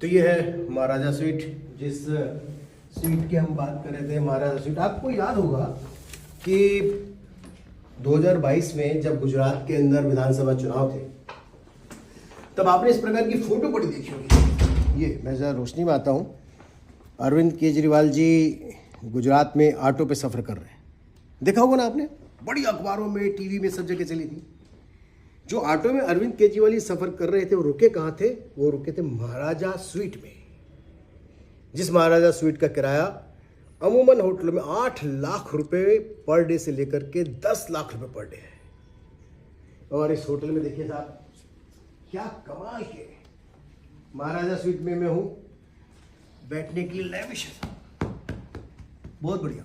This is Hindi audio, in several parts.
तो ये है महाराजा स्वीट। जिस स्वीट की हम बात कर रहे थे, महाराजा स्वीट, आपको याद होगा कि 2022 में जब गुजरात के अंदर विधानसभा चुनाव थे तब आपने इस प्रकार की फोटो बड़ी देखी होगी। ये मैं जरा रोशनी में आता हूँ। अरविंद केजरीवाल जी गुजरात में ऑटो पे सफ़र कर रहे हैं, देखा होगा ना आपने, बड़ी अखबारों में, टीवी में, सब जगह चली थी। जो ऑटो में अरविंद केजरीवाल जी सफ़र कर रहे थे वो रुके कहाँ थे? वो रुके थे महाराजा स्वीट में, जिस महाराजा स्वीट का किराया अमूमन होटलों में 8 लाख रुपए पर डे से लेकर के 10 लाख रुपए पर डे है। और इस होटल में देखिए साहब क्या कमाल के महाराजा स्वीट में मैं हूँ, बैठने की लैविश है, बहुत बढ़िया।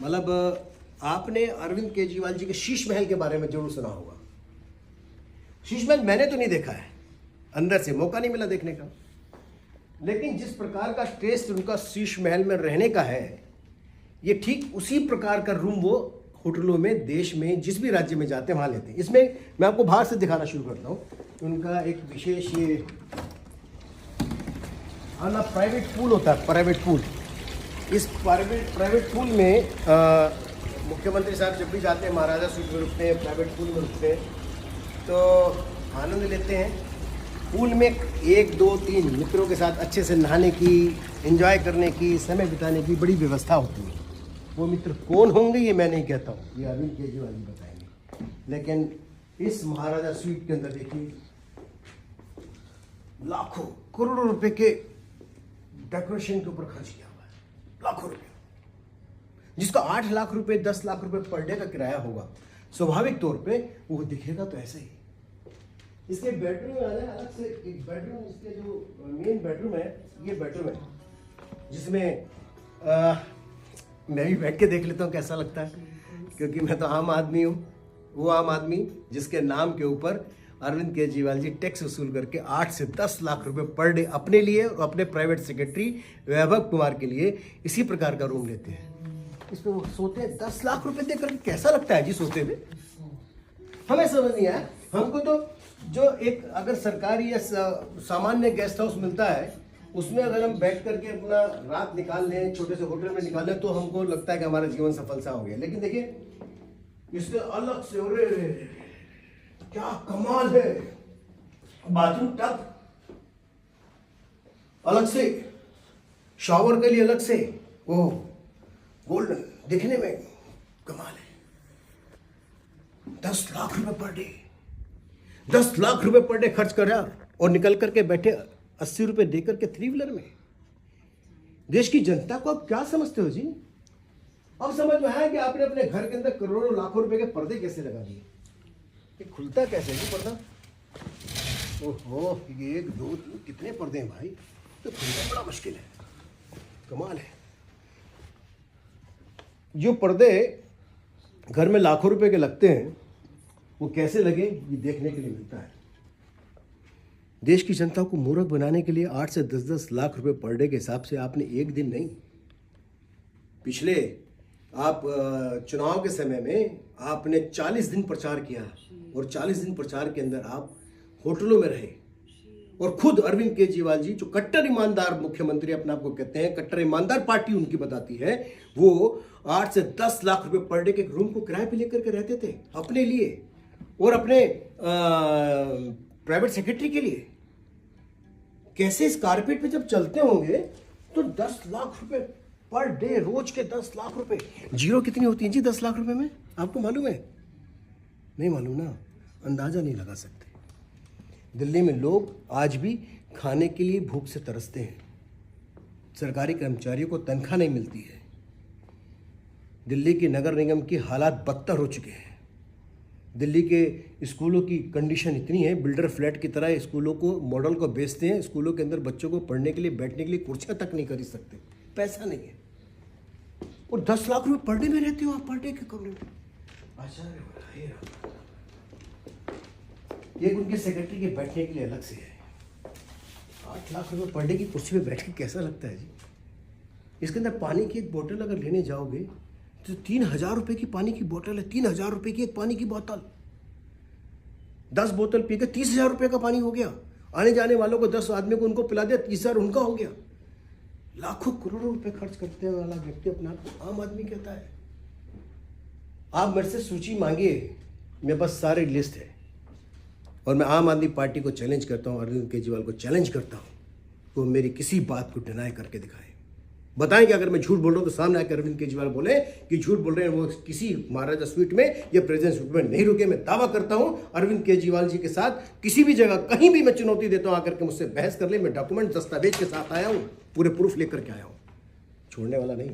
मतलब आपने अरविंद केजरीवाल जी के शीश महल के बारे में जरूर सुना होगा। शीश महल मैंने तो नहीं देखा है, अंदर से मौका नहीं मिला देखने का, लेकिन जिस प्रकार का टेस्ट उनका शीश महल में रहने का है, ये ठीक उसी प्रकार का रूम वो होटलों में देश में जिस भी राज्य में जाते हैं वहाँ लेते हैं। इसमें मैं आपको बाहर से दिखाना शुरू करता हूँ। उनका एक विशेष ये प्राइवेट पूल होता है, प्राइवेट पूल। इस प्राइवेट पूल में मुख्यमंत्री साहब जब भी जाते हैं महाराजा स्वीट में रुकते हैं, प्राइवेट पूल में रुकते हैं, तो आनंद लेते हैं। पूल में 1, 2, 3 मित्रों के साथ अच्छे से नहाने की, एंजॉय करने की, समय बिताने की बड़ी व्यवस्था होती है। वो मित्र कौन होंगे ये मैं नहीं कहता हूँ, ये अरविंद केजरीवाल जी बताएंगे। लेकिन इस महाराजा स्वीट के अंदर देखिए लाखों करोड़ों रुपए के डेकोरेशन के ऊपर खर्च किया हुआ है, लाखों रुपए, जिसका 8 लाख रुपए 10 लाख रुपए पर डे का किराया होगा। स्वाभाविक तौर पे वो दिखेगा तो ऐसे ही। इसके बेडरूम में अलग से एक बेडरूम, इसके जो मेन बेडरूम है, ये बेडरूम है जिसमें मैं भी बैठ के देख लेता हूँ कैसा लगता है, क्योंकि मैं तो आम आदमी हूँ। वो आम आदमी जिसके नाम के ऊपर अरविंद केजरीवाल जी टैक्स वसूल करके 8 से 10 लाख रुपए पर डे अपने लिए और अपने प्राइवेट सेक्रेटरी वैभव कुमार के लिए इसी प्रकार का रूम लेते हैं। इस पे वो सोते हैं, 10 लाख रुपए दे करके कैसा लगता है जी सोते हुए? हमें समझ नहीं आया। हमको तो जो एक अगर सरकारी या सामान्य गेस्ट हाउस मिलता है उसमें अगर हम बैठ करके अपना रात निकाल लें, छोटे से होटल में निकाल लें, तो हमको लगता है कि हमारा जीवन सफल सा हो गया। लेकिन देखिए इसके अलग से, अरे क्या कमाल है, बाथरूम टब अलग से, शावर के लिए अलग से, वो गोल्डन, दिखने में कमाल है। 10 लाख रुपए पर डे, 10 लाख रुपए पर डे खर्च कर रहा और निकल करके बैठे 80 रुपए देकर के 3 व्हीलर में। देश की जनता को आप क्या समझते हो जी? अब समझ में आया कि आपने अपने घर के अंदर करोड़ों लाखों रुपए के पर्दे कैसे लगा दिए। ये खुलता कैसे है पर्दा? ओहो, 1, 2, 3 कितने पर्दे हैं भाई, तो खुलना बड़ा मुश्किल है, कमाल है। जो पर्दे घर में लाखों रुपए के लगते हैं वो कैसे लगे ये देखने के लिए मिलता है। देश की जनता को मूर्ख बनाने के लिए 8 से 10-10 लाख रुपए पर डे के हिसाब से आपने एक दिन नहीं, पिछले आप चुनाव के समय में आपने 40 दिन प्रचार किया और 40 दिन प्रचार के अंदर आप होटलों में रहे और खुद अरविंद केजरीवाल जी जो कट्टर ईमानदार मुख्यमंत्री अपने आप को कहते हैं, कट्टर ईमानदार पार्टी उनकी बताती है, वो 8 से 10 लाख रुपए पर डे के रूम को किराए पे लेकर के रहते थे अपने लिए और अपने प्राइवेट सेक्रेटरी के लिए। कैसे इस कारपेट पे जब चलते होंगे तो 10 लाख रुपए पर डे, रोज के 10 लाख रुपए। जीरो कितनी होती है जी 10 लाख रुपए में, आपको मालूम है? नहीं मालूम ना, अंदाजा नहीं लगा सकते। दिल्ली में लोग आज भी खाने के लिए भूख से तरसते हैं, सरकारी कर्मचारियों को तनख्वाह नहीं मिलती है। दिल्ली के नगर निगम की हालात बदतर हो चुके हैं। दिल्ली के स्कूलों की कंडीशन इतनी है, बिल्डर फ्लैट की तरह स्कूलों को, मॉडल को बेचते हैं। स्कूलों के अंदर बच्चों को पढ़ने के लिए, बैठने के लिए कुर्सियां तक नहीं खरीद सकते, पैसा नहीं है। और 10 लाख रुपए पर डे में रहते हो आप, पर डे के कमरे में। ये उनके सेक्रेटरी के बैठने के लिए अलग से है। 8 लाख रुपए पर डे की कुर्सी पे बैठ के कैसा लगता है जी? इसके अंदर पानी की एक बोतल अगर लेने जाओगे तो 3000 रुपए की पानी की बोतल है, 3000 रुपए की एक पानी की बोतल। 10 बोतल पी के 30,000 रुपए का पानी हो गया। आने जाने वालों को 10 आदमी को उनको पिला दिया, 30,000 उनका हो गया। लाखों करोड़ों रुपए खर्च करते वाला व्यक्ति अपने आप को आम आदमी कहता है। आप मेरे से सूची मांगिए, मेरे पास सारी लिस्ट है। और मैं आम आदमी पार्टी को चैलेंज करता हूँ, अरविंद केजरीवाल को चैलेंज करता हूँ, वो मेरी किसी बात को डिनाई करके दिखाएं। बताएं कि अगर मैं झूठ बोल रहा हूँ तो सामने आकर अरविंद केजरीवाल बोले कि झूठ बोल रहे हैं, वो किसी महाराजा स्वीट में या प्रेसिडेंट स्वीट में नहीं रुके। मैं दावा करता हूँ अरविंद केजरीवाल जी के साथ किसी भी जगह कहीं भी मैं चुनौती देता हूँ, आकर के मुझसे बहस कर ले। मैं डॉक्यूमेंट दस्तावेज के साथ आया हूँ, पूरे प्रूफ लेकर के आया हूँ, छोड़ने वाला नहीं।